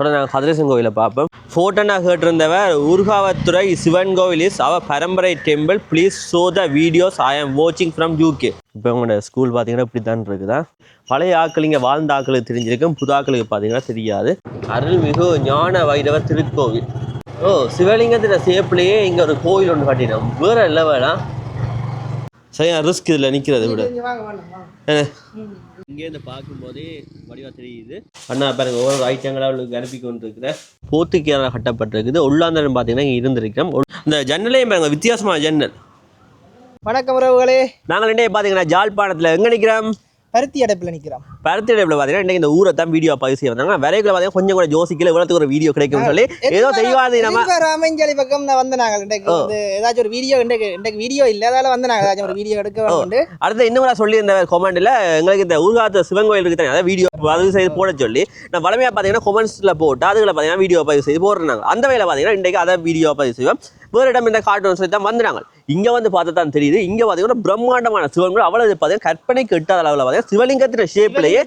தொடர்ந்து நாங்கள் கதிரேசன் கோவிலை பார்ப்போம். ஃபோட்டோனா கேட்டிருந்தவர் ஊர்காவத்துறை சிவன் கோவில் இஸ் அவர் பரம்பரை temple, please show the videos, I am வாட்சிங் ஃப்ரம் UK. இப்போ உங்களோட ஸ்கூல் பார்த்தீங்கன்னா இப்படி தான் இருக்குதா. பழைய ஆக்கள் இங்கே வாழ்ந்த ஆக்களுக்கு தெரிஞ்சிருக்கும், புது ஆக்களுக்கு பார்த்தீங்கன்னா தெரியாது. அருள்மிகு ஞான வைரவர் திருக்கோவில். சிவலிங்கத்தில் சேப்பிலேயே இங்கே ஒரு கோவில் ஒன்று கட்டினோம். வேற லெவலா சரியா ரிஸ்க் இதில் நிற்கிறது விட. இங்கேருந்து பார்க்கும்போதே வடிவாக தெரியுது. அண்ணா பாருங்க ஒவ்வொரு ஐட்டங்களாக அவளுக்கு அனுப்பி கொண்டு இருக்கிற போத்துக்கீரால் கட்டப்பட்டிருக்குது. உள்ளாந்தரம் பார்த்தீங்கன்னா இங்கே இருந்திருக்கிறோம். இந்த ஜன்னலையும் பாருங்க வித்தியாசமான ஜன்னல். வணக்கம் உறவுகளே, நாங்கள் ரெண்டே பார்த்தீங்கன்னா ஜாழ்ப்பாணத்தில் எங்கே நிற்கிறோம்? பருத்தி அடைப்பில் நிற்கிறோம். பருத்தி அடைப்பில் பார்த்தீங்கன்னா இன்றைக்கி இந்த ஊரை தான் வீடியோ பதிவு செய்ய வந்தாங்க. விரைவில் பார்த்தீங்கன்னா கொஞ்சம் கூட யோசிக்கல இவ்வளோத்துக்கு ஒரு வீடியோ கிடைக்கும்னு சொல்லி ஏதோ தெய்வாதி நம்ம ராமஞ்சலி பக்கம் தான் வந்து நாங்கள் ஏதாச்சும் ஒரு வீடியோ இன்றைக்கு வீடியோ இல்லை, அதால வந்து நாங்கள் ஏதாச்சும் ஒரு வீடியோ எடுக்க வந்து அடுத்து இன்னும் சொல்லியிருந்த கொமெண்ட்டில் எங்களுக்கு இந்த ஊர்காத்து சிவன் கோயில் இருக்கு தானே, அதாவது வீடியோ பதிவு செய்து போட சொல்லி நான் வளமையாக பார்த்தீங்கன்னா கொமெண்ட்ஸில் போட்டு அதுகளை பார்த்தீங்கன்னா வீடியோ பதிவு செய்து போடுறாங்க. அந்த வேலை பார்த்தீங்கன்னா இன்றைக்கு அதை வீடியோ பதிவு செய்வோம். வேறு இடம் இந்த கார்ட்டூன் சொல்லி தான் வந்துடுறாங்க. இங்கே வந்து பார்த்தா தான் தெரியுது. இங்கே பார்த்தீங்கன்னா பிரம்மாண்டமான சிவன் கோயில், அவ்வளோ பார்த்தீங்கன்னா கற்பனைக்கு எட்டாத அளவில் பார்த்தீங்கன்னா சிவலிங்கத்தின் ஷேப்லேயே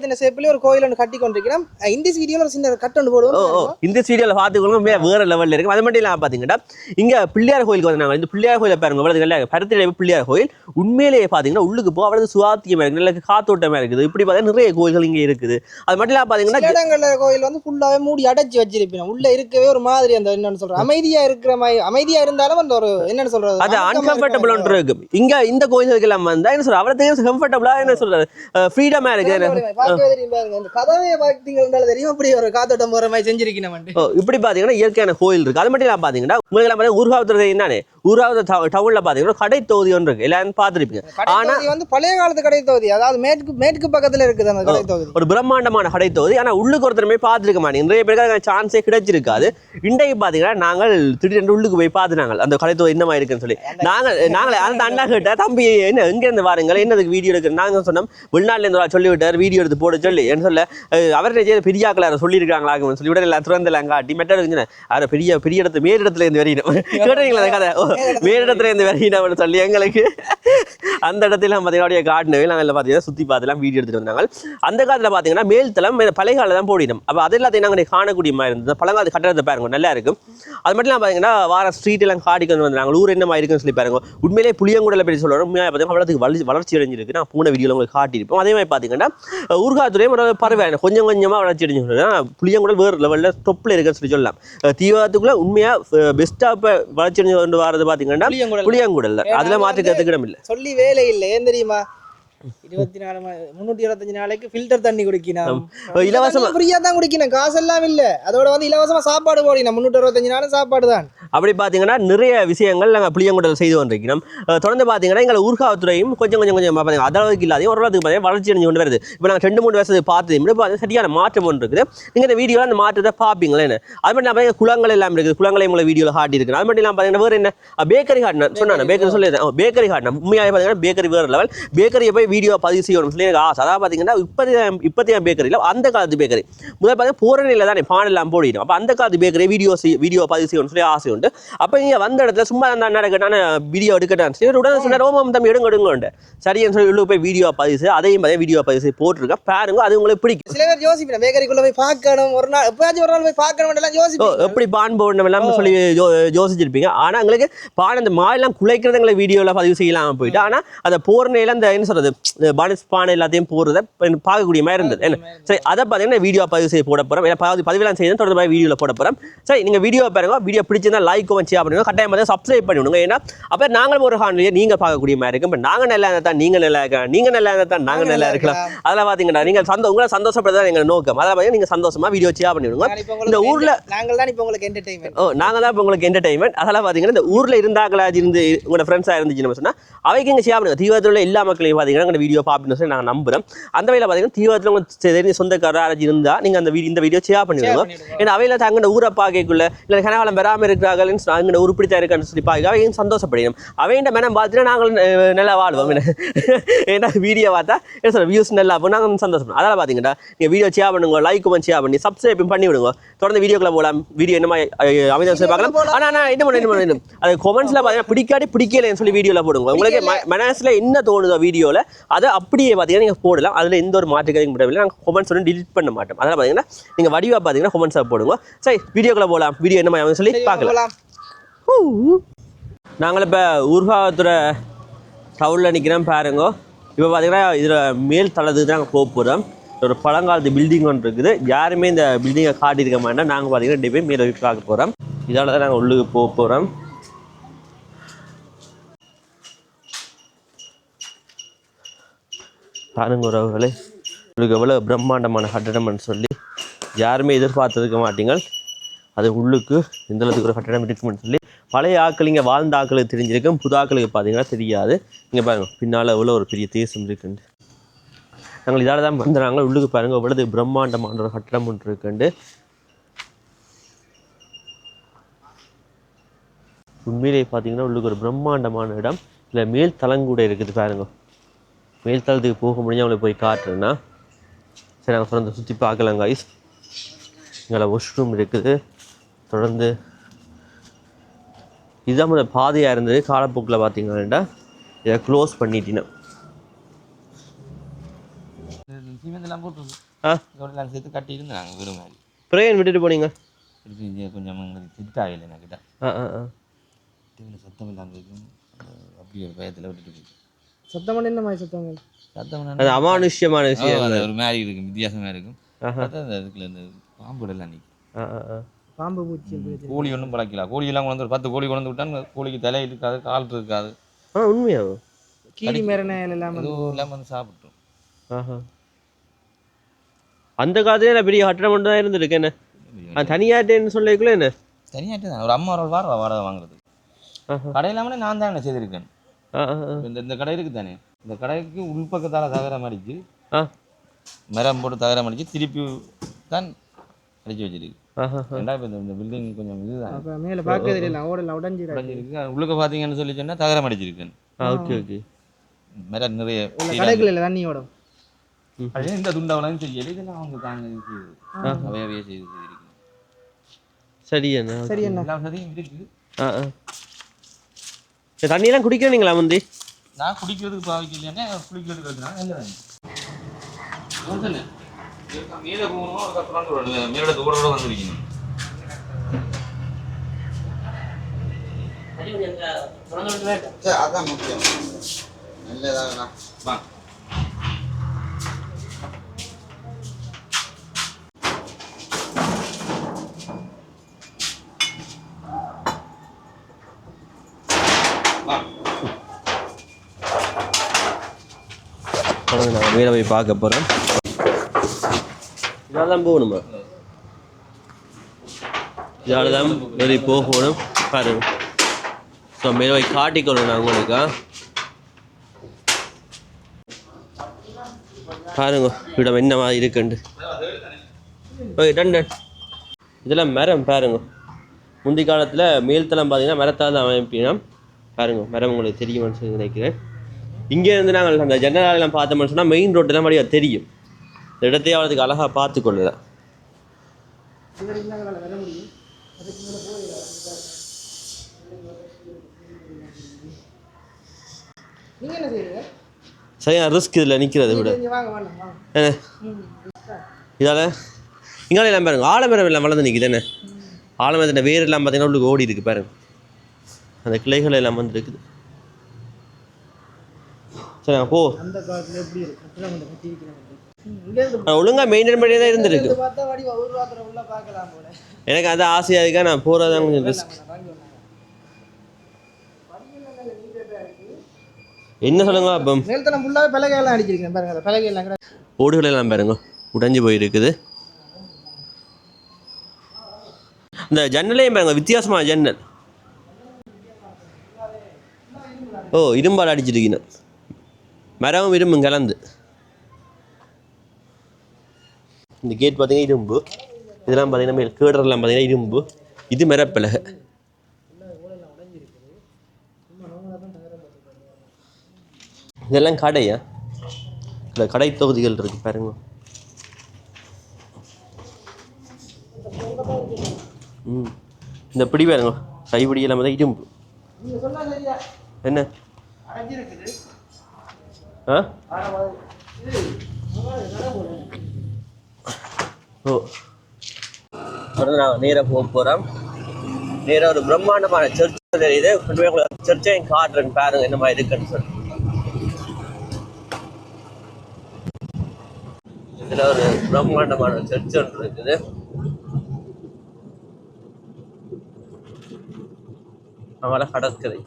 ஒரு கோயில் ஒன்று கட்டி கொண்டிருக்கிறோம். இந்த வீடியோவில் ஒரு சின்ன கட் ஒன்று போடுவோம். இந்த வீடியோவில் பார்த்துக்கொள்ளும் வேறு லெவலில் இருக்கும். அது மட்டும் இல்லாமல் பார்த்தீங்கன்னா இங்கே பிள்ளையார் கோயிலுக்கு வந்தாங்க. இந்த பிள்ளையார் கோயிலை பாருங்க, அவ்வளோ பருத்தி பிள்ளையார் கோயில் உண்மையிலேயே பார்த்தீங்கன்னா உள்ளுக்கு போக அவ்வளவு சுவாத்தியமாக இருக்குது, நல்ல காத்தோட்டமாக இருக்குது. இப்படி பார்த்தீங்கன்னா நிறைய கோயில்கள் இங்கே இருக்குது. அது மட்டும் இல்லாமல் பார்த்தீங்கன்னா இடங்களில் கோயில் வந்து ஃபுல்லாகவே மூடி அடைச்சி வச்சிருப்பேன். உள்ளே இருக்கவே ஒரு மாதிரி அந்த என்னென்னு சொல்கிறேன் அமைதியாக இருக்கிற மாதிரி, அமைதியாக இருந்தாலும் அந்த ஒரு என்னென்னு சொல்கிறது அது அன்கம்ஃபர்டபுள் ஒன்று இருக்கும். இங்கே இந்த கோயில்களுக்கு எல்லாம் வந்தால் என்ன சொல்கிறது அவ்வளோத்தையும் கம்ஃபர்டபுளாக என்ன சொல்கிறது ஃப்ரீடமாக இருக்குது. கதவையை பார்த்தீங்கன்னா தெரியும் அப்படி ஒரு காத்தோட்டம் போகிற மாதிரி செஞ்சிருக்கேன். இப்படி பார்த்தீங்கன்னா இயற்கையான கோயில் இருக்குது. அது மட்டும் இல்லாமல் பார்த்தீங்கன்னா உங்களுக்கு எல்லாம் ஊர்காவத்துறை தானே, ஊர்காவத்து டவுனில் பார்த்தீங்கன்னா கடை தொகுதி ஒன்று இருக்குது, எல்லாரும் பார்த்துருப்பீங்க. ஆனால் வந்து பழைய காலத்து கடை தொகுதி, அதாவது மேற்கு பக்கத்தில் இருக்குது அந்த கடை தொகுதி, ஒரு பிரம்மாண்டமான கடை தொகுதி. ஆனால் உள்ளுக்கு ஒருத்தருமே பார்த்துருக்க மாட்டேங்க, நிறைய பேருக்கு சான்ஸே கிடைச்சிருக்காது. இன்றைக்கு பார்த்தீங்கன்னா நாங்கள் திடீரென்று உள்ளுக்கு போய் பார்த்துனாங்க அந்த கடை தொகுதி இந்த மாதிரி இருக்குன்னு சொல்லி. நாங்கள் அந்த அண்ணா கிட்ட தம்பி என்ன எங்கேருந்து வாருங்கள், என்னதுக்கு வீடியோ எடுக்கிறேன் நாங்கள் சொன்னோம். வெளிநாட்டிலேருந்து சொல்லிவிட்டார் வீடியோ எடுத்து போட சொல்லி. என்ன சொல்ல அவர்கிட்ட பெரியாக்கள் சொல்லியிருக்காங்களான்னு சொல்லி விட எல்லாம் திறந்தெல்லாம் காட்டி மெட்டர் இருந்துச்சு. அதை பெரிய இடத்துல மேலிடத்துல இருந்து வரையினோம் கேட்டீங்களா கதை, மேலிடத்துல இருந்து வரையினோம்னு சொல்லி எங்களுக்கு அந்த இடத்துல பார்த்தீங்கன்னா காட்டினவே நாங்கள் பார்த்தீங்கன்னா சுற்றி பார்த்துலாம் வீடியோ எடுத்துகிட்டு வந்தாங்க. அந்த காலத்தில் பார்த்தீங்கன்னா மேல்தளம் பழைய காலம் தான் போடினோம். அப்போ அது எல்லாத்தையும் நாங்கள் காணக்கூடிய மாதிரி இருந்தது. பழங்காலத்து கட்டடத்தை பாருங்க நல்லா இருக்கும். அது மட்டும் இல்லாமல் பார்த்தீங்கன்னா வார ஸ்ட்ரீட் எல்லாம் காட்டிக்கு வந்து வந்தாங்க. ஊர் என்ன மாதிரி இருக்குன்னு சொல்லி பாருங்க. உண்மையிலே புளியங்குடலை பற்றி சொல்லணும். உண்மையாக பார்த்தீங்கன்னா அவ்வளோத்துக்கு வளர்ச்சி அடைஞ்சிருக்கு. நான் போன வீடியோவில் உங்களுக்கு காட்டியிருப்போம். அதே மாதிரி பார்த்தீங்கன்னா ஊர்காத்துறையும் ஒரு பறவை கொஞ்சம் கொஞ்சமாக வளர்ச்சி அடைஞ்சு புளியங்குடல் வேறு லெவலில் தொப்பில் இருக்குன்னு சொல்லி சொல்லலாம். தீவிரத்துக்குள்ள உண்மையாக பெஸ்ட்டாக இப்போ வளர்ச்சி அடைஞ்சு கொண்டு வரது பார்த்தீங்கன்னா புளியங்குடல். அதில் மாற்றுக்கிறதுக்கு இடம் இல்லை, சொல்லி வேலை இல்லை. ஏன் தெரியுமா, 325 நாளைக்கு ஃபில்டர் தண்ணி குடிக்கணும், இலவசமா ஃப்ரீயா தான் குடிக்கணும், காசெல்லாம் இல்ல. அதோட வந்து இலவசமா சாப்பாடு போடணும். 365 நாளும் சாப்பாடு தான். அப்படி பார்த்தீங்கன்னா நிறைய விஷயங்கள் நாங்கள் புளியங்குடல் செய்து கொண்டிருக்கிறோம். தொடர்ந்து பார்த்தீங்கன்னா எங்களை ஊர்காவத்துறையும் கொஞ்சம் பார்த்தீங்கன்னா அதளவுக்கு இல்லாதையும் ஓரளவுக்கு பார்த்தீங்கன்னா வளர்ச்சி அடைஞ்சு கொண்டு வருது. இப்போ நாங்கள் 2-3 வருஷத்தை பார்த்து பார்த்தீங்கன்னா சரியான மாற்றம் ஒன்று இருக்குது. நீங்கள் இந்த வீடியோவில் அந்த மாற்றத்தை பார்ப்பீங்களேன்னு. அது மட்டும் இல்லாமல் குளங்கள் எல்லாம் இருக்குது, குளங்களை உங்களை வீடியோவில் காட்டி இருக்குது. அது மட்டும் இல்லாமல் பார்த்தீங்கன்னா வேறு என்ன பேக்கரி காட்டினேன் சொன்னாங்க, பேக்கரி சொல்லியிருந்தேன், பேக்கரி காட்டினேன். உண்மையாக பார்த்தீங்கன்னா பேக்கரி வேறு லெவல். பேக்கரியை போய் வீடியோ பதிவு செய்யணும் சொல்லி எனக்கு ஆசை. அதாவது பார்த்தீங்கன்னா இப்போதைய பேக்கரியில் அந்த காலத்து பேக்கரி முதல் பார்த்தீங்கன்னா போரணியில் தானே பானெல்லாம் போடிடும். அப்போ அந்த காலத்து பேக்கரி வீடியோ பதிவு செய்யணும்னு சொல்லி ஆசை உண்டு. அப்போ இங்கே வந்த இடத்துல சும்மா அந்த நடக்கட்டான வீடியோ எடுக்கட்டான்னு சொல்லி உடனே சொன்ன ரோமம் தம்பி எடுங்க சரின்னு சொல்லி உள்ளே போய் வீடியோ பதிவு செய்ய அதையும் பார்த்தீங்கன்னா வீடியோ பதிவு செய்ய போட்டிருக்கேன் பாருங்க. அது உங்களுக்கு பிடிக்கும். சில பேர் யோசிப்பேன் பேக்கரிக்குள்ளே போய் பார்க்கணும், ஒரு நாள் எப்பயாச்சும் ஒரு நாள் போய் பார்க்கணும் யோசிப்போம். எப்படி பான் போடணும் எல்லாம் சொல்லி யோசிச்சிருப்பீங்க. ஆனால் எங்களுக்கு பான் அந்த மாயெல்லாம் குலைக்கிறதுங்களை வீடியோவில் பதிவு செய்யலாம் போயிட்டு. ஆனால் அந்த போரணையில் அந்த என்ன சொல்கிறது பானை எல்லாத்தையும் போடுறத பார்க்கக்கூடிய மாதிரி இருந்தது. என்ன சரி அதை பார்த்தீங்கன்னா வீடியோ பதிவு செய்ய போட போகிறோம். பதிவெல்லாம் செய்யணும் தொடர்ந்து மாதிரி வீடியோவில் போட போகிறோம். சரி நீங்கள் வீடியோ பாருங்க, வீடியோ பிடிச்சிருந்தா லைக் ஷேர் பண்ணுங்க, கட்டாயம் பார்த்து சப்ஸ்கிரைப் பண்ணி விடுங்க. ஏன்னா அப்போ நாங்களும் ஒரு காணொலியை நீங்கள் பார்க்கக்கூடிய மாதிரி இருக்கும். இப்போ நாங்கள் நல்லா இருந்தால் தான் நீங்கள் நல்லா இருக்கலாம், நீங்கள் நல்லா இருந்தால் தான் நாங்கள் நல்லா இருக்கலாம். அதெல்லாம் பார்த்தீங்கன்னா நீங்கள் உங்களை சந்தோஷப்படுறதா எங்கள் நோக்கம். அதெல்லாம் பார்த்தீங்கன்னா நீங்கள் சந்தோஷமாக வீடியோ ஷேர் பண்ணி விடுங்க. இந்த ஊரில் நாங்கள் தான் இப்போ உங்களுக்கு என்டர்டைன்மெண்ட். நாங்கள் தான் இப்போ உங்களுக்கு என்டர்டைன்மெண்ட். அதெல்லாம் பார்த்தீங்கன்னா இந்த ஊரில் இருந்தாக்களாச்சு இருந்து உங்களோட ஃப்ரெண்ட்ஸாக இருந்துச்சுன்னு சொன்னால் அவைக்கு இங்கே ஷேர் பண்ணுங்க. தீவிரத்தில் எல்லா மக்களையும் பார்த்தீங்கன்னா எங்கள் வீடியோ பார்ப்பீங்கன்னு சொல்லி நாங்கள் நம்புகிறோம். அந்த வகையில் பார்த்தீங்கன்னா தீவிரத்தில் உங்களுக்கு தெரிஞ்ச சொந்தக்காரர் யாராச்சும் இருந்தால் நீங்கள் இந்த வீடியோ ஷேர் பண்ணிவிடுங்க. ஏன்னா அவையில் தங்கட ஊரை பார்க்கக்குள்ள இல்லை கனகாலம் பெறாமல் இருக்கிற பார்க்குறாங்க அங்கே உருப்பிடித்தா இருக்கான்னு சொல்லி பார்க்க அவையும் சந்தோஷப்படிடும் அவையின் மேனம் பார்த்தீங்கன்னா நாங்கள் நல்லா வாழ்வோம் ஏன்னா வீடியோ பார்த்தா என்ன சொல்ல வியூஸ் நல்லா அப்போ நாங்கள் சந்தோஷப்படும் அதெல்லாம் பார்த்தீங்கன்னா நீங்கள் வீடியோ ஷேர் பண்ணுங்க லைக் ஷேர் பண்ணி சப்ஸ்கிரைப் பண்ணி விடுங்க தொடர்ந்து வீடியோக்குள்ள போகலாம் வீடியோ என்ன அமைதி பார்க்கலாம் ஆனால் என்ன பண்ணணும் அது கொமெண்ட்ஸில் பார்த்தீங்கன்னா பிடிக்கலைன்னு சொல்லி வீடியோவில் போடுங்க உங்களுக்கு மனசில் என்ன தோணுதோ வீடியோவில் அதை அப்படியே பார்த்தீங்கன்னா நீங்கள் போடலாம் அதில் எந்த ஒரு மாற்றுக்கிறதுக்கு முடியவில்லை நாங்கள் கொமெண்ட்ஸ் வந்து டிலீட் பண்ண மாட்டோம் அதெல்லாம் பார்த்தீங்கன்னா நீங்கள் வடிவாக பார்த்தீங்கன்னா கொமெண்ட்ஸாக போடுங்க சரி வீடியோக்குள்ள போகலாம் வீடியோ என்ன மாதிரி சொல்லி பார்க்கலாம் நாங்கள் இப்போ ஊர்காவத்துறை டவுனில் நிற்கிறோம் பாருங்க இப்போ பார்த்தீங்கன்னா இதில் மேல் தளத்துக்கு தான் நாங்கள் போக போகிறோம் ஒரு பழங்காலத்து பில்டிங் ஒன்று இருக்குது யாருமே இந்த பில்டிங்கை காட்டியிருக்க மாட்டோம் நாங்கள் பார்த்தீங்கன்னா 2 பேர் மேலே பார்க்க போகிறோம் இதால் தான் நாங்கள் உள்ளுக்கு போக போகிறோம் பாருங்க உறவுகளே உங்களுக்கு எவ்வளோ பிரம்மாண்டமான கட்டடம்னு சொல்லி யாருமே எதிர்பார்த்துருக்க மாட்டீங்க அது உள்ளுக்கு இந்த அளவுக்கு ஒரு கட்டடம் இருக்குன்னு சொல்லி பழைய ஆக்கள் இங்கே வாழ்ந்த ஆக்களுக்கு தெரிஞ்சிருக்கும் புது ஆக்களுக்கு பார்த்தீங்கன்னா தெரியாது இங்கே பாருங்கள் பின்னால் எவ்வளோ ஒரு பெரிய தேசம் இருக்குண்டு நாங்கள் இதால் தான் வந்துடுறாங்க உள்ளுக்கு பாருங்கள் எவ்வளவு பிரம்மாண்டமான ஒரு கட்டடம் ஒன்று இருக்குண்டு உண்மையிலேயே பார்த்தீங்கன்னா உள்ளுக்கு ஒரு பிரம்மாண்டமான இடம் இல்லை மேல் தளங்கூட இருக்குது பாருங்க மேல் தளத்துக்கு போக முடிஞ்சு அவங்களை போய் காட்டுறேன்னா சரி நாங்கள் தொடர்ந்து சுற்றி பார்க்கலாம் கைஸ் இங்கே வாஷ்ரூம் இருக்குது தொடர்ந்து இதுதான் முதல் பாதையாக இருந்தது காலப்போக்கில் பார்த்தீங்கன்னா இதை க்ளோஸ் பண்ணிட்டேன் சேர்த்து கட்டி இருந்தாங்க வெறும் மாதிரி பிரேயன் விட்டுட்டு போனீங்க கொஞ்சம் திட்டாகலை என்கிட்ட சத்தம் இல்லாமல் இருக்கும் அப்படி ஒரு பயத்தில் விட்டுட்டு போய் சத்தம் என்ன மாதிரி சத்தங்கள் அது அமானுஷ்யமான விஷயம் ஒரு மாதிரி இருக்கும் வித்தியாசமாக இருக்கும் அதுக்குள்ள இந்த பாம்புடெல்லாம் நிற்கும் பாம்பு பூச்சி கோழி ஒன்றும் பழக்கலாம் கோழியெல்லாம் கொண்டு 10 கோழி கொண்டு விட்டால் கோழிக்கு தலை இருக்காது கால் இருக்காது உண்மையாகும் கீழி மேரனை எல்லாம் எல்லாம் வந்து சாப்பிட்டோம் அந்த காலத்துல பெரிய கட்டணம் மட்டும் தான் இருந்திருக்கு என்ன தனியாட்டேன்னு சொல்லிக்குள்ள என்ன தனியாட்டே தான் ஒரு அம்மா ஒரு வாடகை வாங்குறது கடையிலாமலே நான் தான் என்ன செய்திருக்கேன் இந்த கடை இருக்குது தானே இந்த கடைக்கு உள்பக்கத்தால் தகரம் அடிச்சு மரம் போட்டு தகரம் அடிச்சு திருப்பி தான் அடிச்சு வச்சிருக்கு இந்த பில்டிங் கொஞ்சம் இதுதான் மேலே பார்க்க தெரியல ஓடல உடைஞ்சிருக்கு உள்ளுக்க பார்த்தீங்கன்னு சொல்லி சொன்னால் தகரம் அடிச்சிருக்கேன் ஓகே ஓகே மரம் நிறைய கடைக்குள்ள தண்ணியோட இந்த துண்டாவெல்லாம் செய்யல இதெல்லாம் அவங்க தாங்க செய்யுது அவையவே செய்து சரி என்ன சரி என்ன எல்லாம் சதியும் இருக்கு தண்ணியெல்லாம் குடிக்கிறீங்களா முந்தி நான் குடிக்கிறதுக்கு பாவிக்கலையானே குளிக்கிறதுக்கு வைக்கிறாங்க இல்லை மேலே போகணும் அதுக்கப்புறம் மேலோட தூரோட வந்துருக்கீங்க அதான் முக்கியம் நல்லதாக வா நாங்கள் மேலே போய் பார்க்க போகிறோம் இதால் தான் போகணுமா இதால் தான் வெளியே போகணும் பாருங்க ஸோ மேலே போய் காட்டிக்கணும் நான் உங்களுக்கு பாருங்க இடம் என்ன மாதிரி இருக்குண்டு ஓகே டன் இதெல்லாம் மரம் பாருங்க முந்தி காலத்தில் மேல்தளம் பார்த்தீங்கன்னா மரத்தால் தான் அமைப்பினோம் பாருங்க மரம் உங்களுக்கு தெரியுமான்னு சொல்லி நினைக்கிறேன் இங்கேருந்து நாங்கள் அந்த ஜன்னலாலாம் பார்த்தோம்னு சொன்னால் மெயின் ரோட்டு தான் மாதிரி தெரியும் இந்த இடத்தையே அவளுக்கு அழகாக பார்த்து கொள்ளலாம் சரியா ரிஸ்க் இதில் நிற்கிறது விட இதால் இங்கால எல்லாம் பாருங்க ஆலமரம் எல்லாம் வளர்ந்து நிற்குது என்ன ஆலமரத்தின் வேர் எல்லாம் பார்த்தீங்கன்னா உள்ளுக்கு ஓடி இருக்குது பாருங்க அந்த கிளைகள் எல்லாம் வந்து இருக்குது சரி போ ஒழுங்கா மெயின்டைன் பண்ணியே தான் இருந்திருக்கு எனக்கு அது ஆசையாக இருக்கா நான் போகிறதான் கொஞ்சம் ரிஸ்க் என்ன சொல்லுங்க அப்போ ஓடுகள் எல்லாம் பாருங்க உடைஞ்சு போயிருக்குது இந்த ஜன்னலையும் பாருங்க வித்தியாசமான ஜன்னல் ஓ இரும்பால் அடிச்சிருக்கீங்க மரமும் இரும்பும் கலந்து இந்த கேட் பார்த்தீங்கன்னா இரும்பு இதெல்லாம் பார்த்தீங்கன்னா கேடரெல்லாம் பார்த்தீங்கன்னா இரும்பு இது மரப்பலகை இதெல்லாம் கடையா? இல்லை கடை தொகுதிகள் இருக்குது பாருங்க. இந்த பிடி பாருங்க, கைப்பிடி எல்லாம் தான் இரும்பு. என்ன ஆ ஓ தொடர்ந்து நாங்கள் நேராக போக போகிறோம். நேராக ஒரு பிரம்மாண்டமான சர்ச் தெரியுது. சர்ச்சையும் காட்டுறேன்னு பாருங்க என்ன மாதிரி இருக்குன்னு சொல்லி. இதில் ஒரு பிரம்மாண்டமான சர்ச் ஒன்று இருக்குது. அவளை கடற்கரை.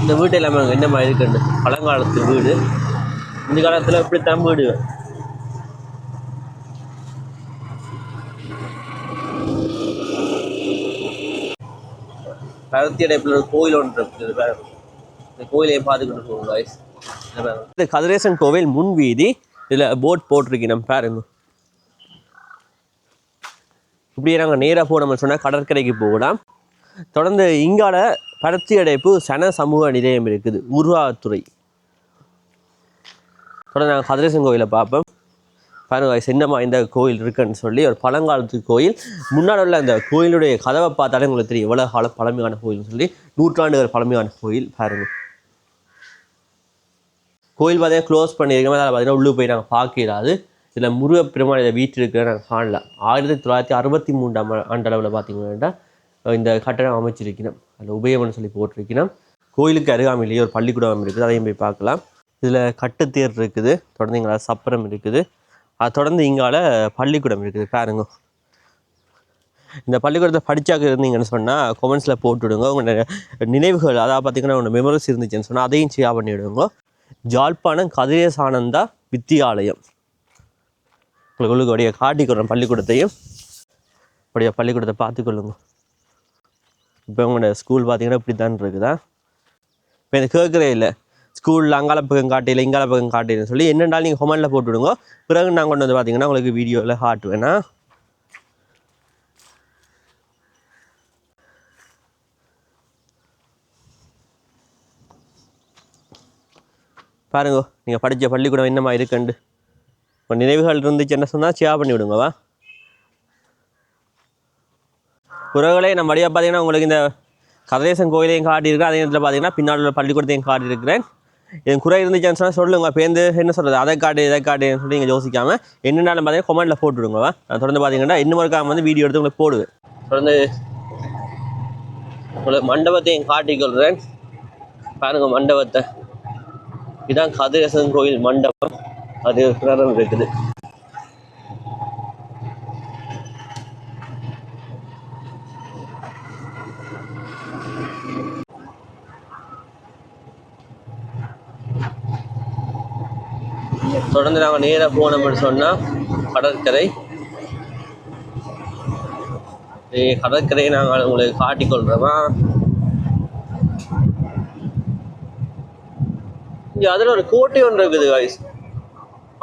இந்த வீட்டு எல்லாமே என்ன மாதிரி இருக்குன்னு பழங்காலத்து வீடு. இந்த காலத்தில் இப்படித்தான் வீடு. பருத்தி அடைப்பில் ஒரு கோயில் ஒன்று இருக்குது. இந்த கோயிலையும் பார்த்துக்கிட்டு போவோம் guys. இந்த கதிரேசன் கோவில் முன் வீதி. இதில் போட் போட்டிருக்கீங்க நம்ம பாருங்க. இப்படியே நாங்கள் நேராக போனோம்னு சொன்னால் கடற்கரைக்கு போகலாம். தொடர்ந்து இங்கால பருத்தி அடைப்பு சன சமூக நிலையம் இருக்குது, உருவாத்துறை. தொடர்ந்து நாங்கள் கதிரேசன் கோயிலை பார்ப்போம். பாருங்க என்னமா இந்த கோயில் இருக்குன்னு சொல்லி. ஒரு பழங்காலத்து கோயில். முன்னாடி உள்ள அந்த கோயிலுடைய கதவை பார்த்தாலே உங்களுக்கு தெரியும் எவ்வளோ கால பழமையான கோயில்னு சொல்லி. நூற்றாண்டுகள் பழமையான கோயில் பாருங்க. கோயில் பார்த்தீங்கன்னா க்ளோஸ் பண்ணியிருக்கோம். அதில் பார்த்தீங்கன்னா உள்ளே போய் நாங்கள் பார்க்கிறாது. இதில் முருகப்பெருமான் இதை வீட்டு இருக்கிற நாங்கள் காணலாம். 1963 ஆண்டளவில் பார்த்தீங்கன்னா இந்த கட்டடம் அமைச்சிருக்கணும். அதில் உபயம்னு சொல்லி போட்டிருக்கணும். கோயிலுக்கு அருகாமையிலேயே ஒரு பள்ளிக்கூடம் இருக்குது, அதையும் போய் பார்க்கலாம். இதில் கட்டுத்தேர் இருக்குது. தொடர்ந்து இங்கால சப்பரம் இருக்குது. அது தொடர்ந்து இங்கால பள்ளிக்கூடம் இருக்குது பாருங்க. இந்த பள்ளிக்கூடத்தை படித்தாக்க இருந்தீங்கன்னு சொன்னால் கொமெண்ட்ஸில் போட்டுவிடுங்க. உங்கள் நினைவுகள் அதாவது பார்த்திங்கன்னா உங்கள் மெமரிஸ் இருந்துச்சுன்னு சொன்னால் அதையும் ஷேர் பண்ணிவிடுங்க. ஜாழ்ப்பாணம் கதிரேசானந்தா வித்தியாலயம். உங்களுக்கு அப்படியே காட்டிக்கொள்கிறேன் பள்ளிக்கூடத்தையும். அப்படியே பள்ளிக்கூடத்தை பார்த்துக்கொள்ளுங்க. இப்போ உங்களோட ஸ்கூல் பார்த்தீங்கன்னா இப்படி தான் இருக்குதா? இப்போ எனக்கு கேட்குறே இல்லை ஸ்கூலில் அங்கால பக்கம் காட்டியில் இங்கால பக்கம் காட்டின்னு சொல்லி என்னென்னாலும் நீங்கள் கொமெண்டில் போட்டுவிடுங்க. பிறகு நான் கொண்டு வந்து பார்த்தீங்கன்னா உங்களுக்கு வீடியோவில் காட்டுவேன்னா. பாருங்க நீங்கள் படித்த பள்ளிக்கூடம் என்னமா இருக்குண்டு. இப்போ நினைவுகள் இருந்துச்சு என்ன சொன்னால் ஷேர் பண்ணி விடுங்கவா. உறவுகளே நம்ம வழியாக பார்த்தீங்கன்னா உங்களுக்கு இந்த கதிரேசன் கோயிலையும் காட்டியிருக்கேன். அதே நேரத்தில் பார்த்தீங்கன்னா பின்னாடி உள்ள பள்ளிக்கூடத்தையும் காட்டியிருக்கிறேன். என் குறை இருந்துச்சுன்னு சொன்னால் சொல்லுங்க. பேருந்து என்ன சொல்கிறது அதை காட்டு இதை காட்டுன்னு சொல்லி நீங்கள் யோசிக்காமல் என்னென்னாலும் பார்த்தீங்கன்னா கொமெண்டில் போட்டுவிடுங்கவா. நான் தொடர்ந்து பார்த்தீங்கன்னா இன்னும் ஒருக்காக வந்து வீடியோ எடுத்து உங்களுக்கு போடுவேன். தொடர்ந்து உங்களுக்கு மண்டபத்தையும் காட்டிக்கொள்கிறேன். பாருங்கள் மண்டபத்தை. இதுதான் கதிரேசன் கோயில் மண்டபம். அது கிணறு இருக்குது. தொடர்ந்து நாங்கள் நேராக போனோம்னு சொன்னால் கடற்கரை. கடற்கரையை நாங்கள் உங்களுக்கு காட்டிக்கொள்கிறோமா. இங்கே அதில் ஒரு கோட்டை ஒன்று இருக்குது guys.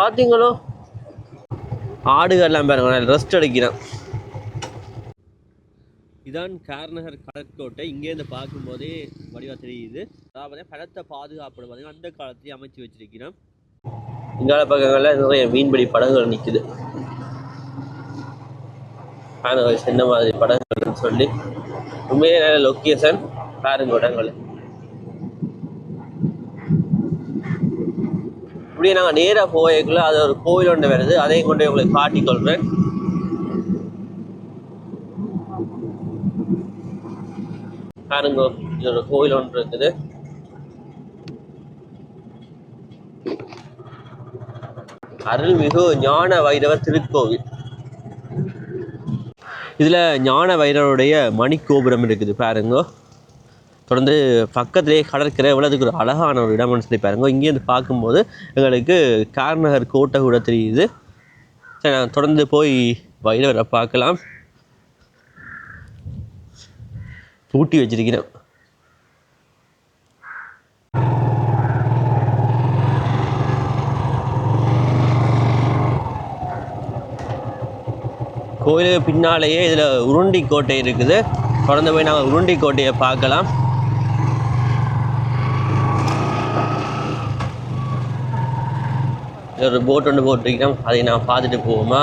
பார்த்தீங்களோ ஆடுகள்லாம் பாருங்க ரெஸ்ட் அடிக்கிறேன். இதான் கார்நகர் கடற்கோட்டை. இங்கேருந்து பார்க்கும்போதே வடிவாக தெரியுது. அதாவது படத்தை பாதுகாப்பு பார்த்தீங்கன்னா அந்த காலத்தையும் அமைச்சு வச்சிருக்கிறோம். இங்கால பக்கங்களில் நிறைய மீன்பிடி படகுகள் நிற்குது. என்ன மாதிரி படங்கள்னு சொல்லி உண்மையே நல்ல லொக்கேஷன் பாருங்க இடங்கள். இப்படியே நாங்கள் நேராக போய்க்குள்ள அது ஒரு கோவில் ஒன்று வருது. அதையும் கொண்டு உங்களுக்கு காட்டிக்கொள்கிறேன். பாருங்க இது ஒரு கோவில் ஒன்று இருக்குது. அருள்மிகு ஞான வைரவர் திருக்கோவில். இதில் ஞான வைரவருடைய மணிக்கோபுரம் இருக்குது பாருங்க. தொடர்ந்து பக்கத்திலே கடற்கரை இவ்வளோதுக்கு ஒரு அழகான ஒரு இடம்னு சொல்லி பாருங்க. இங்கேருந்து பார்க்கும்போது எங்களுக்கு கார்நகர் கோட்டை கூட தெரியுது. சரி நான் தொடர்ந்து போய் வைரவரை பார்க்கலாம். பூட்டி வச்சிருக்கிறேன். கோயிலுக்கு பின்னாலேயே இதில் உருண்டி கோட்டை இருக்குது. தொடர்ந்து போய் நாங்கள் உருண்டி கோட்டையை பார்க்கலாம். ஒரு போட் ஒன்று போட்டிருக்கிறோம், அதை நான் பார்த்துட்டு போவோமா.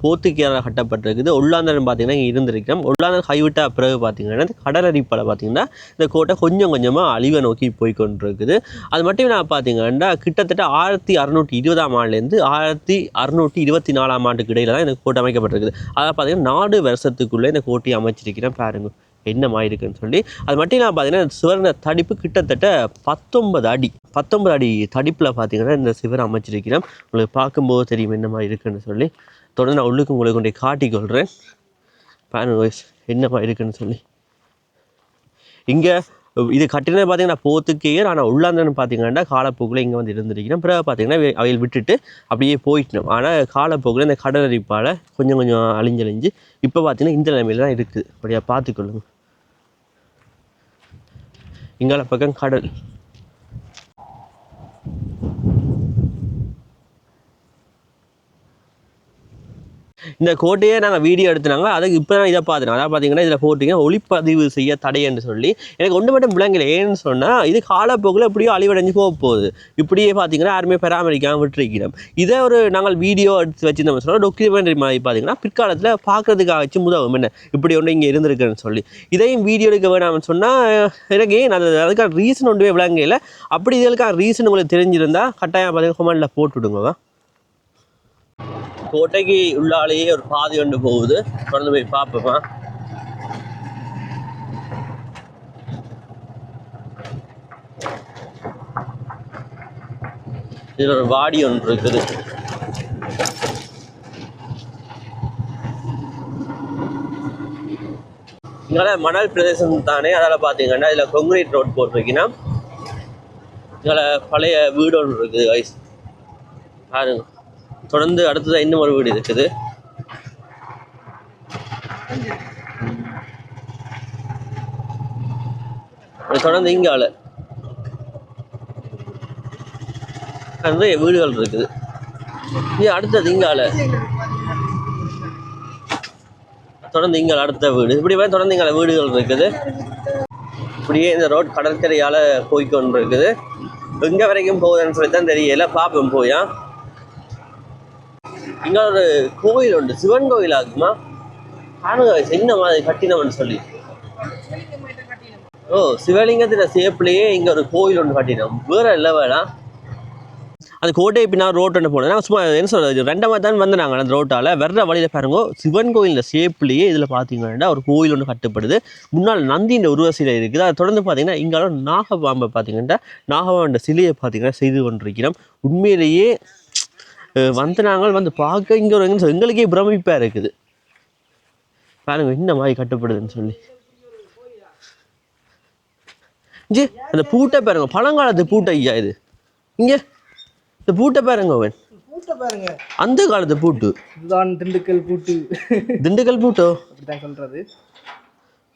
போர்த்துகீசியால் கட்டப்பட்டிருக்குது. ஒல்லாந்தரம் பார்த்தீங்கன்னா இங்கே இருந்திருக்கிறோம். ஒல்லாந்தரம் கைவிட்ட பிறகு பார்த்தீங்கன்னா இந்த கடலரிப்பால் பார்த்தீங்கன்னா இந்த கோட்டை கொஞ்சம் கொஞ்சமாக அழிவை நோக்கி போய் கொண்டிருக்குது. அது மட்டும் நான் பார்த்தீங்கன்னா கிட்டத்தட்ட 1620ஆம் ஆண்டுலேருந்து 1624ஆம் ஆண்டுக்கு இடையில தான் இந்த கோட்டை அமைக்கப்பட்டிருக்குது. அதாவது பார்த்தீங்கன்னா 4 வருஷத்துக்குள்ளே இந்த கோட்டையை அமைச்சிருக்கிறேன். பாருங்க என்னமா இருக்குன்னு சொல்லி. அது மட்டும் நான் பார்த்தீங்கன்னா சிவர தடிப்பு கிட்டத்தட்ட 19 அடி தடிப்பில் பார்த்தீங்கன்னா இந்த சிவரை அமைச்சிருக்கிறேன். உங்களுக்கு பார்க்கும்போது தெரியும் என்னமா இருக்குன்னு சொல்லி. தொடர்ந்து நான் உள்ளுக்கு உங்களுக்கு கொண்டு காட்டிக்கொள்கிறேன். பாருங்க என்னமா இருக்குன்னு சொல்லி. இங்கே இது கட்டினது பார்த்தீங்கன்னா போர்த்துகீசியர், ஆனால் உள்ளாந்தன்னு பார்த்தீங்கன்னா காலப்போக்கில் இங்கே வந்து இருந்திருக்கிறேன். பிறகு பார்த்தீங்கன்னா அவையில் விட்டுட்டு அப்படியே போயிட்டோம். ஆனால் காலப்போக்கில் இந்த கடலரிப்பால் கொஞ்சம் கொஞ்சம் அழிஞ்சழிஞ்சு இப்போ பார்த்தீங்கன்னா இந்த நிலைமையில் தான் இருக்குது. அப்படியா பார்த்துக்கொள்ளுங்க. இங்கால பக்கம் கடல். இந்த கோட்டையை நாங்கள் வீடியோ எடுத்துனாங்க. அதுக்கு இப்போ தான் இதை பார்த்துனோம். அதாவது பார்த்தீங்கன்னா இதில் போட்டிங்க ஒளிப்பதிவு செய்ய தடைன்னு சொல்லி. எனக்கு ஒன்று மட்டும் விளங்கலை. ஏன்னு சொன்னால் இது காலப்போக்கில் எப்படியோ அழிவடைஞ்சு போகுது. இப்படியே பார்த்தீங்கன்னா யாருமே பராமரிக்காமல் விட்டுருக்கிறோம். இதை ஒரு நாங்கள் வீடியோ எடுத்து வச்சுருந்தோம் சொன்னால் டாக்குமெண்ட்ரி மாதிரி பார்த்தீங்கன்னா பிற்காலத்தில் பார்க்குறதுக்காக வச்சு உதவும். என்ன இப்படி ஒன்று இங்கே இருந்திருக்குன்னு சொல்லி இதையும் வீடியோ எடுக்க வேணாம்னு சொன்னால் எனக்கு ஏன் அதுக்கான ரீசன் ஒன்றுமே விளங்கல. அப்படி இதுக்கான ரீசன் உங்களுக்கு தெரிஞ்சிருந்தால் கட்டாயம் பார்த்தீங்கன்னா கமெண்டில் போட்டுவிடுங்க. கோட்டைக்கு உள்ளாலேயே ஒரு பாதை ஒன்று போகுது. தொடர்ந்து போய் பார்ப்போமா. இதில் ஒரு வாடி ஒன்று இருக்குது. இங்கே மணல் பிரதேசம் தானே, அதால் பார்த்தீங்கன்னா இதில் கொங்கிரீட் ரோட் போட்டிருக்கீங்கன்னா இங்கே பழைய வீடு ஒன்று இருக்குது. வயசு பாருங்க. தொடர்ந்து அடுத்ததாக இன்னும் ஒரு வீடு இருக்குது. தொடர்ந்து இங்கால நிறைய வீடுகள் இருக்குது. இது அடுத்தது இங்கால தொடர்ந்து இங்கால அடுத்த வீடு. இப்படி தொடர்ந்து இங்கால வீடுகள் இருக்குது. இப்படியே இந்த ரோட் கடற்கரையால் போய்கொண்டு இருக்குது. எங்கே வரைக்கும் போகுதுன்னு சொல்லி தான் தெரியல. பார்ப்போம் போயா. இங்கே ஒரு கோயில் உண்டு, சிவன் கோயில் ஆகுமா. ஆனுங்க என்ன மாதிரி கட்டினவன்னு சொல்லி. ஓ சிவலிங்கத்தின் சேப்லேயே இங்கே ஒரு கோயில் ஒன்று கட்டினோம். வேற லெவலா. அந்த கோட்டையை பின்னால் ரோட் ஒன்று போனோம். சும்மா என்ன சொல்கிறது 2 தான் வந்தாங்க அந்த ரோட்டால். வர்ற வழியில் பாருங்க சிவன் கோயிலில் சேப்லேயே இதில் பார்த்தீங்கன்னா ஒரு கோயில் ஒன்று கட்டப்படுது. முன்னால் நந்தியின் உருவ சிலை இருக்குது. அதை தொடர்ந்து பார்த்தீங்கன்னா இங்கே நாகபாம்பை பார்த்தீங்கன்னா நாகபாம்பை சிலையை பார்த்தீங்கன்னா செய்து கொண்டிருக்கிறோம். உண்மையிலேயே நாங்கள் வந்து பார்க்க இங்கே ஒரு எங்களுக்கே பிரமிப்பாக இருக்குது. பாருங்க என்ன மாதிரி கட்டப்படுதுன்னு சொல்லி. ஜி அந்த பூட்டை பாருங்க, பழங்காலத்து பூட்டை ஐயா இது. இங்கே இந்த பூட்டை பாருங்க. அவன் பூட்டை பாருங்க, அந்த காலத்து பூட்டு. இதுதான் திண்டுக்கல் பூட்டு. திண்டுக்கல் பூட்டோ அப்படிதான் சொல்றது.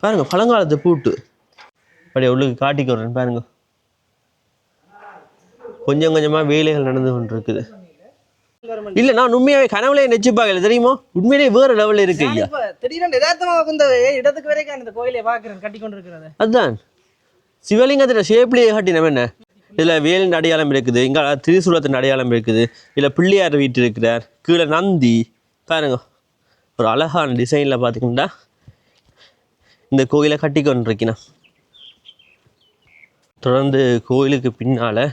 பாருங்க பழங்காலத்து பூட்டு. அப்படியே உள்ளுக்கு காட்டிக்கிறேன் பாருங்க. கொஞ்சம் கொஞ்சமாக வேலைகள் நடந்து கொண்டு இருக்குது. இல்ல நான் உண்மையாவே கனவுல நெச்சு பார்க்கல தெரியுமா. உண்மையிலேயே வேற லெவல்ல இருக்கு ஐயா. திடீர்னு யதார்த்தமாக இந்த இடத்துக்கு வரைக்கும் இந்த கோயிலை பார்க்குறேன் கட்டி கொண்டு இருக்கிறது. அதுதான் சிவலிங்கத்தின் ஷேப்லேயே கட்டினோம். என்ன இதில் வேலின் அடையாளம் இருக்குது, இங்கே திரிசூலத்தின் அடையாளம் இருக்குது, இதில் பிள்ளையார் வீட்டு இருக்கிறார், கீழே நந்தி பாருங்க. ஒரு அழகான டிசைனில் பார்த்திங்கன்னா இந்த கோயிலை கட்டி கொண்டிருக்கேன். தொடர்ந்து கோயிலுக்கு பின்னால்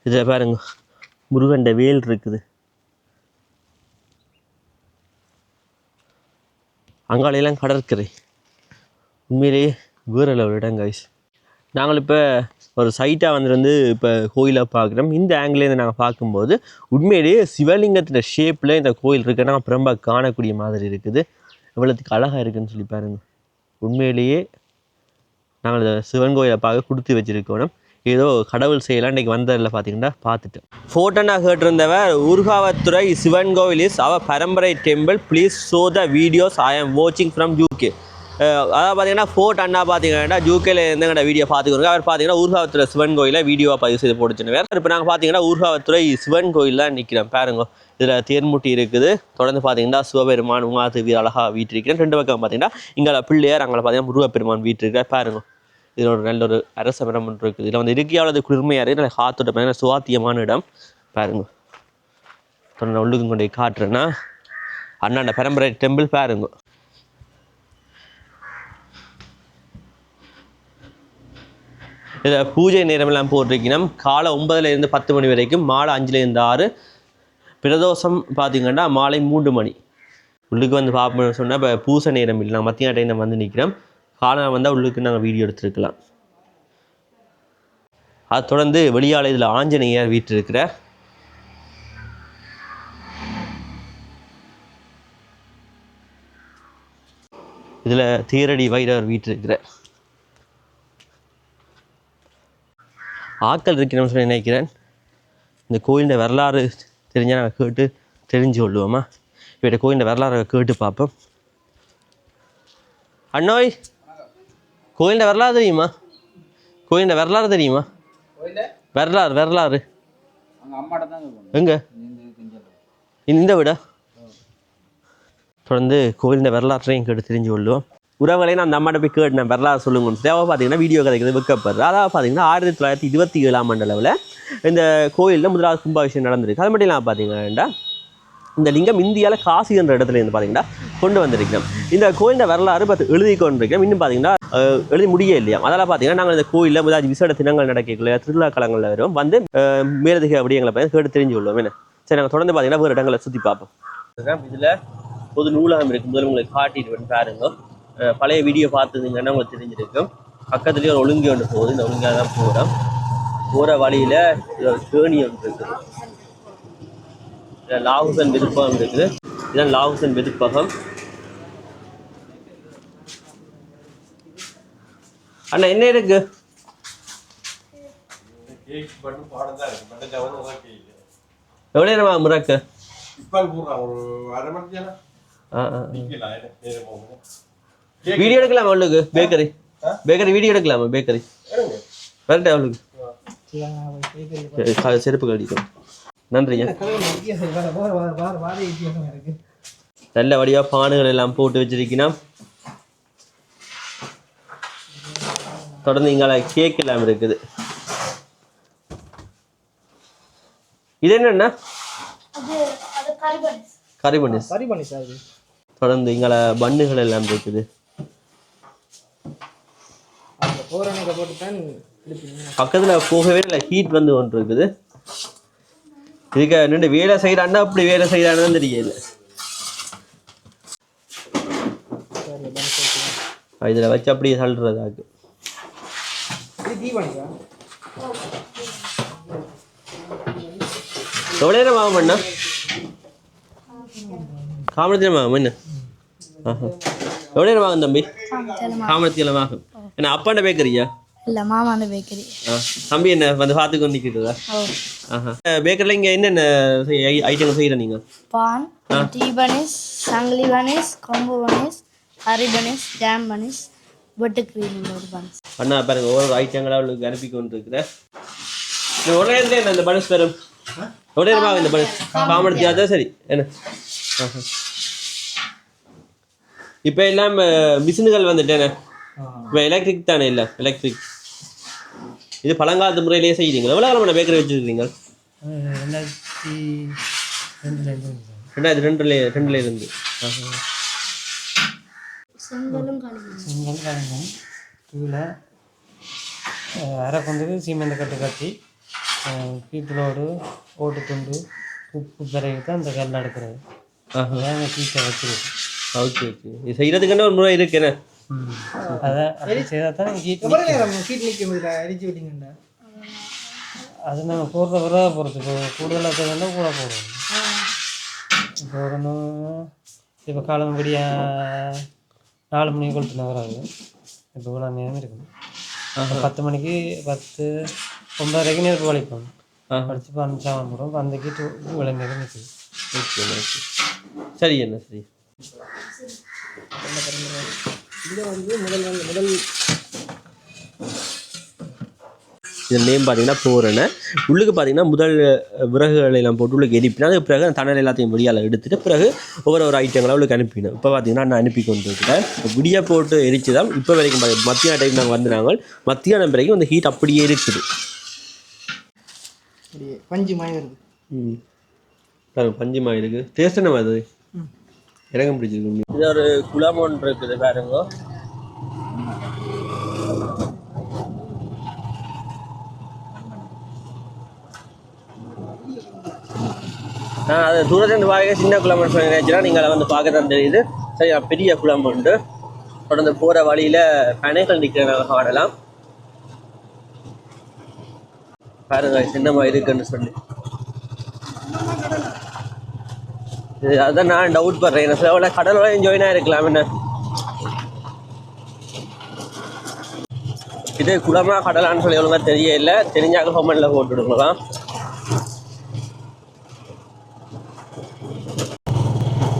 இதில் பாருங்க முருகண்ட வேல் இருக்குது. அங்காலையெல்லாம் கடற்கரை. உண்மையிலேயே வேறு லெவல் இடம் கைஸ். நாங்கள் இப்போ ஒரு சைட்டாக வந்துருந்து இப்போ கோயிலை பார்க்குறோம். இந்த ஆங்கிலேருந்து நாங்கள் பார்க்கும்போது உண்மையிலேயே சிவலிங்கத்தின் ஷேப்பில் இந்த கோயில் இருக்குன்னா ரொம்ப காணக்கூடிய மாதிரி இருக்குது. எவ்வளோத்துக்கு அழகாக இருக்குதுன்னு சொல்லி பாருங்கள். உண்மையிலேயே நாங்கள் இந்த சிவன் கோயிலை பார்க்க கொடுத்து வச்சுருக்கோம். ஏதோ கடவுள் செய்யலாம் இன்றைக்கி வந்ததில் பார்த்தீங்கன்னா பார்த்துட்டு ஃபோட்டோனா கேட்டிருந்தவர் ஊர்காவத்துறை சிவன் கோவில் இஸ் அவர் பரம்பரை temple please show the videos I am வாட்சிங் ஃப்ரம் யூகே. அதாவது பார்த்தீங்கன்னா ஃபோர்ட் அண்ணா பார்த்தீங்கன்னா யூகேல இருந்துங்கிற வீடியோ பார்த்துக்கோங்க. அவர் பார்த்தீங்கன்னா ஊர்காவத்துறை சிவன் கோயிலில் வீடியோவை பதிவு செய்து போட்டுச்சுன்னு வேறு. இப்போ நாங்கள் பார்த்தீங்கன்னா ஊர்காவத்துறை சிவன் கோயிலில் நிற்கிறோம் பாருங்க. இதில் தேர்முட்டி இருக்குது. தொடர்ந்து பார்த்தீங்கன்னா சிவபெருமான் உமாதேவி அழகாக வீட்டிருக்கிறேன். 2 பக்கம் பார்த்தீங்கன்னா இங்கே பிள்ளையார் அங்கே பார்த்தீங்கன்னா முருகப்பெருமான் வீட்டிருக்கிறார் பாருங்க. இதில் ஒரு நல்ல ஒரு அரச மரம் ஒன்று இருக்குது. இதில் வந்து இருக்கையாவது குளிர்மையாக இருக்குது. நல்ல காத்தோட்ட பார்த்தீங்கன்னா சுவாத்தியமான இடம் பாருங்க. தொடர்ந்து உள்ளுக்கும் கொண்டு காட்டுறேன்னா அண்ணாண்ட பரம்பரை டெம்பிள் பாருங்க. இதில் பூஜை நேரமெல்லாம் போட்டிருக்கணும். காலை 9லேருந்து 10 மணி வரைக்கும், மாலை 5லேருந்து 6, பிரதோஷம் பார்த்தீங்கன்னா மாலை 3 மணி. உள்ளுக்கு வந்து பார்ப்போம்னு சொன்னால் இப்போ பூசை நேரம் இல்லை. நாங்கள் மத்தியான டைம் வந்து நிற்கிறோம். காலம் வந்தால் உள்ளுக்கு நாங்கள் வீடியோ எடுத்துருக்கலாம். அது தொடர்ந்து வெளியால் இதில் ஆஞ்சநேயர் வீட்டு இருக்கிற இதில் தேரடி வைரவர் வீட்டு இருக்கிற ஆக்கள் இருக்கணும்னு சொல்லி நினைக்கிறேன். இந்த கோயிலின் வரலாறு தெரிஞ்சால் நாங்கள் கேட்டு தெரிஞ்சு கொள்ளுவோமா. இவருடைய கோயிலின் வரலாறு கேட்டு பார்ப்போம். அண்ணோய், கோயிலின் வரலாறு தெரியுமா? கோயிலின் வரலாறு தெரியுமா? வரலாறு எங்க இந்த விட தொடர்ந்து கோயிலின் வரலாற்றையும் கேட்டு தெரிஞ்சு கொள்ளுவோம். உறவுகளையும் நான் அந்த அம்மாட்ட போய் கேட்டேன் வரலாறு சொல்லுங்கன்னு. தேவை பார்த்தீங்கன்னா வீடியோ கதைக்கிறது விற்கப்படுறது. அதாவது பார்த்தீங்கன்னா 1927ஆம் ஆண்டு இந்த கோயிலில் முதலாவது கும்பாபிஷேகம் நடந்திருக்கு. அது மட்டும் இல்லாமல் பார்த்தீங்கன்னா இந்த லிங்கம் இந்தியாவில் காசி என்ற இடத்துல இருந்து பார்த்தீங்கன்னா கொண்டு வந்திருக்கிறோம். இந்த கோயிலின் வரலாறு எழுதி கொண்டிருக்கிறோம். இன்னும் பார்த்தீங்கன்னா எழுதி முடிய இல்லையா. அதெல்லாம் பார்த்தீங்கன்னா நாங்கள் இந்த கோயிலில் முதலாவது விசேட தினங்கள் நடக்கல திருவிழா காலங்களில் வரும் வந்து மேலதிக அப்படிங்களை பார்த்து கேட்டு தெரிஞ்சு கொள்வோம். என்ன சரி, நாங்கள் தொடர்ந்து பார்த்தீங்கன்னா வேறு இடங்களை சுற்றி பார்ப்போம். இதில் பொது நூலகம் இருக்குது. முதல்ல உங்களுக்கு காட்டிட்டு பாருங்க. பழைய வீடியோ பார்த்துருந்தீங்கன்னா உங்களுக்கு தெரிஞ்சிருக்கும். பக்கத்துலேயே ஒரு ஒழுங்கு ஒன்று போகுது. இந்த ஒழுங்காக தான் போகிறோம். போகிற வழியில் ஒரு கேணி ஒன்று இருக்குது. லாகுசன் வெதுப்பகம் இருக்குது. இதுதான் லாகுசன் வெதுப்பகம். அண்ணா என்ன இருக்கு? எவ்வளோ நேரமா முறக்கு? வீடியோ எடுக்கலாமா அவளுக்கு? பேக்கரி வீடியோ எடுக்கலாமா? பேக்கரி வரட்டே அவளுக்கு செருப்பு கழிக்கும். நன்றிங்க. நல்ல வடிவா பானுகள் எல்லாம் போட்டு வச்சிருக்கீங்கன்னா தொடர்ந்து இங்கால கேக் எல்லாம் இருக்குது. இது என்னன்னா கரிபனிஸ். தொடர்ந்து இங்கால பன்னுகள் எல்லாம் இருக்குது. பக்கத்துல போகவே இல்லை. ஹீட் வந்து ஒன்று இருக்குது. இதுக்கு நின்று வேலை செய்யறான்னா அப்படி வேலை செய்யறான்னு தெரியல. இதுல வச்சு அப்படியே தள்ளுறதாக்கு. எவ்வளோ நேரம் ஆகும் அண்ணா? காமனத்திலம் ஆகும் என்ன? எவ்வளோ நேரம் ஆகும் தம்பி? காமனத்திலம் ஆகும். என்ன அப்பாண்ட பேக்கரியா? இல்ல மாமாண்ட பேக்கரி. தம்பி என்ன வந்து பார்த்துக்கொண்டு நிற்கிறதா? பேக்கரியில் இங்கே என்னென்ன ஐட்டம் செய்கிற நீங்கள்? பான், டீ பனிஸ், சங்கிலி பனிஸ், கொம்பு punish, Hari punish, jam punish, பட்டு கிரீம் ஒரு பனிஸ். அண்ணா பாருங்க ஒவ்வொரு ஐட்டங்களாக அவளுக்கு அனுப்பி கொண்டு இருக்கிறேன். ஒரு நேரத்தில் என்ன இந்த பனிஸ் வரும்? எவ்வளோ நேரமாக இந்த பனிஸ் காமனத்தியாதான் சரி என்ன? இப்போ எல்லாம் மிஷின்கள் வந்துட்டேனே. இப்போ எலக்ட்ரிக் தானே? இல்லை எலக்ட்ரிக். இது பழங்காலத்து முறையிலேயே செய்கிறீங்களா? எவ்வளோ காலமான பேக்கரி வச்சுருக்கீங்க? 2002 இருந்து. செங்கலும் களிமண் கீழே அரை கொண்டு சீமெண்ட் கட்டி பீப்பிளோடு ஓட்டு துண்டு உப்பு பிறகு தான் அந்த கல்லை எடுக்கிறது. கீட்டை வச்சுருக்கு. Okay okay. இது செய்கிறதுக்குன்னு ஒரு முறை இருக்கு என்ன? அது நாங்கள் போடுற விரதம் பொறுத்து. இப்போ கூடுதலாக தேவைன்னா கூட போடுவோம். இப்போ இப்போ காலம் விடிய 4 மணிக்கு கொளுத்துன வராது. இப்போ இவ்வளோ நேரம் இருக்குது. 10 மணிக்கு 10 9:30 நெருப்பு வலிக்கும் படிச்சு 15 போடும் வந்துக்கு விளம்பரம் நிற்குது. சரி என்ன சரி இது வந்து முதல் இது நேம் பார்த்தீங்கன்னா போகிறேன்னு உள்ளுக்கு பார்த்தீங்கன்னா முதல் விறகுகளை எல்லாம் போட்டு உள்ளுக்கு எரிப்பினா அதுக்கு பிறகு அந்த தணல் எல்லாத்தையும் விடியால் எடுத்துட்டு பிறகு ஒவ்வொரு ஐட்டங்களை அவளுக்கு அனுப்பினேன். இப்போ பார்த்தீங்கன்னா நான் அனுப்பி கொண்டு இருக்கிறேன். விடிய போட்டு எரிச்சு தான் இப்போ வரைக்கும் மத்தியான டைம் நாங்கள் வந்து நாங்கள் மத்தியானம் வரைக்கும் அந்த ஹீட் அப்படியே இருக்குது. பஞ்சு மாய் வருது. பாருங்க பஞ்சு மாய் இருக்குது. டேஸ்ட் என்ன அது இறங்க பிடிச்சிருக்கு. இது ஒரு குளம் ஒன்று இருக்குது பாருங்க. நான் அது தூரத்துலேருந்து பார்க்க சின்ன குளம்னு சொல்லி நினைச்சுன்னா நீங்கள் அதை வந்து பார்க்க தான் தெரியுது. சரி பெரிய குளம் உண்டு. தொடர்ந்து போகிற வழியில் பனைகள் நிற்கிறனால ஆடலாம். பாருங்க சின்னமாக இருக்குன்னு சொல்லி அதுதான் நான் டவுட் பண்ணுறேன். என்ன சில கடலோட ஜாயினாக இருக்கலாம். என்ன இது குளமாக கடலான்னு சொல்லி ஒழுங்காக தெரியல. தெரிஞ்சாக்க ஹோமனில் போட்டுவிடுங்களாம்.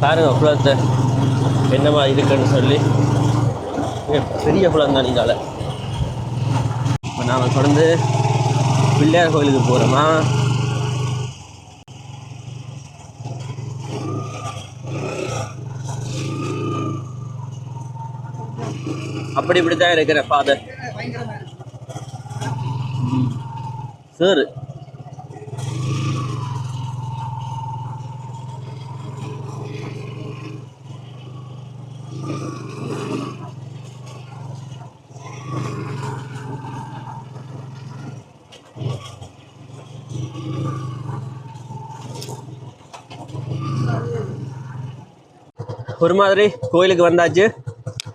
பாருங்க குளத்தை என்னமா இருக்குன்னு சொல்லி பெரிய குளம் தான். இதால் இப்போ நாம் தொடர்ந்து பிள்ளையார் கோயிலுக்கு போகிறோமா. அப்படி இப்படித்தான் இருக்கிற ஃபாதர் சார். ஒரு மாதிரி கோயிலுக்கு வந்தாச்சு.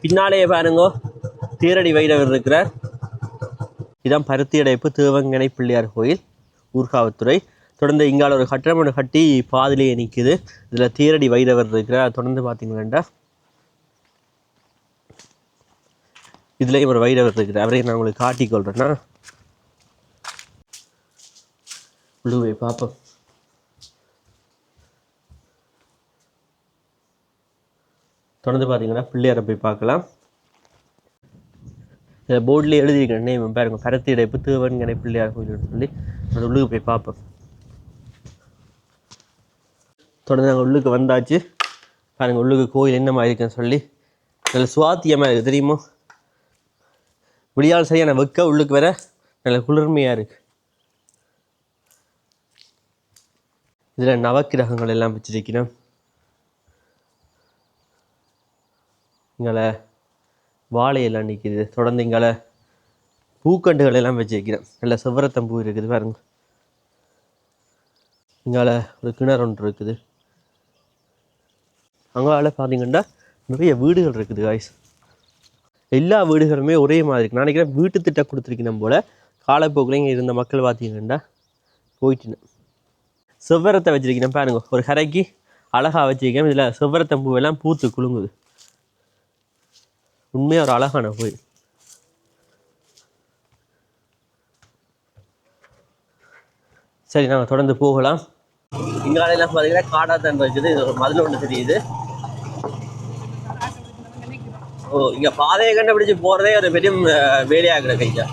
பின்னாலேயே பாருங்கோ தேரடி வைரவர் இருக்கிறார். இதான் பருத்தியடைப்பு தேவங்கனை பிள்ளையார் கோயில் ஊர்காவத்துறை. தொடர்ந்து இங்கால ஒரு கட்டடம் ஒன்று கட்டி பாதிலேயே நிற்குது. இதில் தேரடி வைரவர் இருக்கிறார். தொடர்ந்து பார்த்தீங்கன்னா இதுலேயும் ஒரு வைரவர் இருக்கிறார். அவரையும் நான் உங்களுக்கு காட்டிக்கொள்கிறேன்னா உள்ளுவை பார்ப்போம். தொடர்ந்து பார்த்தீங்கன்னா பிள்ளையாரை போய் பார்க்கலாம். இதில் போர்ட்லேயே எழுதியிருக்கேன் நேம் பாருங்க, பருத்தியடைப்பு தேவங்கனை பிள்ளையார் கோயில்னு சொல்லி. அது உள்ளுக்கு போய் பார்ப்போம். தொடர்ந்து நாங்கள் உள்ளுக்கு வந்தாச்சு. பாருங்கள் உள்ளுக்கு கோயில் என்னமா இருக்குன்னு சொல்லி நல்ல சுவாத்தியமாக இருக்குது தெரியுமோ. விடியால் சரியான வெக்க உள்ளுக்கு வர நல்ல குளிர்மையாக இருக்குது. இதில் நவக்கிரகங்கள் எல்லாம் வச்சிருக்கிறோம். இங்கே வாழையெல்லாம் நிற்கிது. தொடர்ந்து இங்கே பூக்கண்டுகள் எல்லாம் வச்சிருக்கிறோம். நல்ல செவ்வரத்தம்பூ இருக்குது பாருங்க. இங்கே ஒரு கிணறு ஒன்று இருக்குது. அங்கால பார்த்தீங்கன்னா நிறைய வீடுகள் இருக்குது காய்ஸ். எல்லா வீடுகளுமே ஒரே மாதிரி இருக்குது. நான் நினைக்கிறேன் வீட்டு திட்டம் கொடுத்துருக்கணும் போல். காலப்போக்கில் இங்கே இருந்த மக்கள் பார்த்தீங்கன்னா போயிட்டுன்னு செவ்வரத்தை வச்சிருக்கிறேன் பாருங்க. ஒரு கரைக்கு அழகாக வச்சிருக்கேன். இதில் செவ்வரத்தம்பூவெல்லாம் பூத்து குலுங்குது. உண்மையாக ஒரு அழகான கோயில். சரி நாங்கள் தொடர்ந்து போகலாம். இங்காலெல்லாம் பார்த்தீங்கன்னா காடாத்தான் இருக்குது. இது ஒரு மதில் ஒன்று தெரியுது. ஓ இங்கே பாதையை கண்டுபிடிச்சி போகிறதே ஒரு பெரிய வேலையாகிற கையா.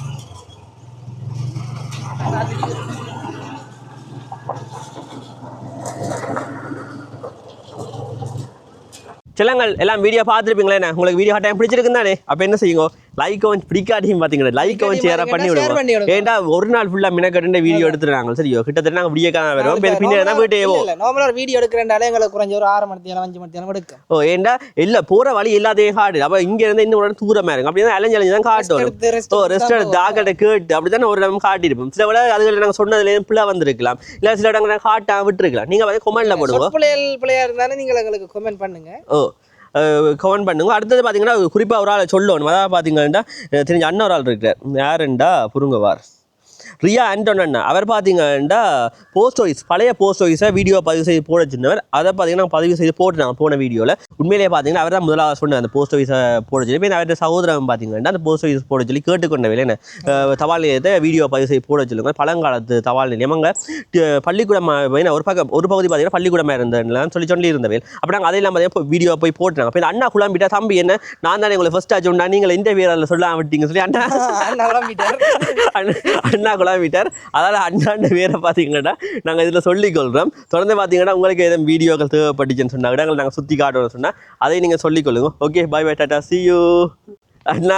சிலங்கள் எல்லாம் வீடியோ பார்த்துருப்பீங்களே. உங்களுக்கு வீடியோ டைம் பிடிச்சிருக்குன்னு தானே. அப்போ என்ன செய்யுங்க, லைக் வந்து பிடிக்காட்டியும் பார்த்தீங்கன்னா லைக் வந்து ஷேர் பண்ணி விடுவோம். ஏன்டா ஒரு நாள் ஃபுல்லாக மினக்கட்டு வீடியோ எடுத்துருக்காங்க. சரியோ கிட்டத்தட்ட நாங்கள் வீடியோக்காக வருவோம். பின்னாடி தான் வீட்டு நார்மலாக வீடியோ எடுக்கிறனாலே எங்களுக்கு குறைஞ்ச ஒரு 6 மணி நேரம் 5 மணி நேரம் எடுக்கும். ஓ ஏன்டா இல்லை போகிற வழி எல்லாத்தையும் காடு. அப்போ இங்கே இருந்து இன்னும் உடனே தூரமாக இருக்கும். அப்படி தான் அலைஞ்சு தான் காட்டும். ஓ ரெஸ்ட் எடுத்து ஆக்கட்டை கேட்டு அப்படி தானே ஒரு நம்ம காட்டியிருப்போம். சில விட அதுகளை நாங்கள் சொன்னதுலேயும் பிள்ளை வந்திருக்கலாம். இல்லை சில இடங்கள் காட்டாக விட்டுருக்கலாம். நீங்கள் வந்து கொமெண்ட்டில் போடுவோம். பிள்ளையா இருந்தாலும் நீங்கள் எங்களுக்கு கமெண்ட் பண்ணுங்க. ஓ கமெண்ட் பண்ணுங்க. அடுத்தது பார்த்தீங்கன்னா குறிப்பாக ஒரு ஆளை சொல்லணும். அதாவது பார்த்தீங்கன்னா தெரிஞ்ச அண்ணன் ஒரு ஆள் இருக்கிறார். யாருண்டா புருங்கவார். ரியா ஆண்டோன் அண்ணா அவர் பார்த்தீங்கன்னா போஸ்ட் ஆஃபீஸ் பழைய போஸ்ட் ஆஃபீஸை வீடியோ பதிவு செய்து போட வச்சிருந்தவர். அதை பார்த்தீங்கன்னா பதிவு செய்து போட்டுனாங்க போன வீடியோவில். உண்மையிலேயே பார்த்தீங்கன்னா அவர் தான் முதலாவது சொன்ன அந்த போஸ்ட் ஆஃபீஸை போட சொல்லி. இப்போ அவருடைய சகோதரன் பார்த்தீங்கன்னா அந்த போஸ்ட் ஆஃபீஸ் போட சொல்லி கேட்டுக்கொண்ட வேலை என்ன தபால் நிலையத்தை வீடியோ பதிவு செய்து போட சொல்லுங்க. பழங்காலத்து தபால் நிலையம் அங்கே பள்ளிக்கூடம் ஒரு பகுதி பார்த்தீங்கன்னா பள்ளிக்கூடமாக இருந்தேன் சொல்லி இருந்தவேல். அப்போ நாங்கள் அதையெல்லாம் பார்த்தீங்கன்னா வீடியோ போய் போட்டுனாங்க. இப்போ அண்ணா குழம்பிட்டா தம்பி என்ன நான் தானே உங்களை ஃபர்ஸ்ட் ஆச்சு உண்டா நீங்கள் இந்த வீரரில் சொல்ல விட்டீங்க சொல்லி அண்ணா குழம்பிட்டார். அதால் அண்ணாண்ட வேற பார்த்தீங்கன்னா நாங்கள் இதில் சொல்லிக்கொள்கிறோம். தொடர்ந்து பார்த்தீங்கன்னா உங்களுக்கு எதுவும் வீடியோக்கள் தேவைப்பட்டுச்சுன்னு சொன்னாங்க நாங்கள் சுற்றி காட்டுறோம்னு சொன்னால் அதை நீங்கள் சொல்லிக்கொள்ளுங்க. Okay, bye bye, tata, see you. அண்ணா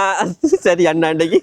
சரி அண்ணா அன்றைக்கு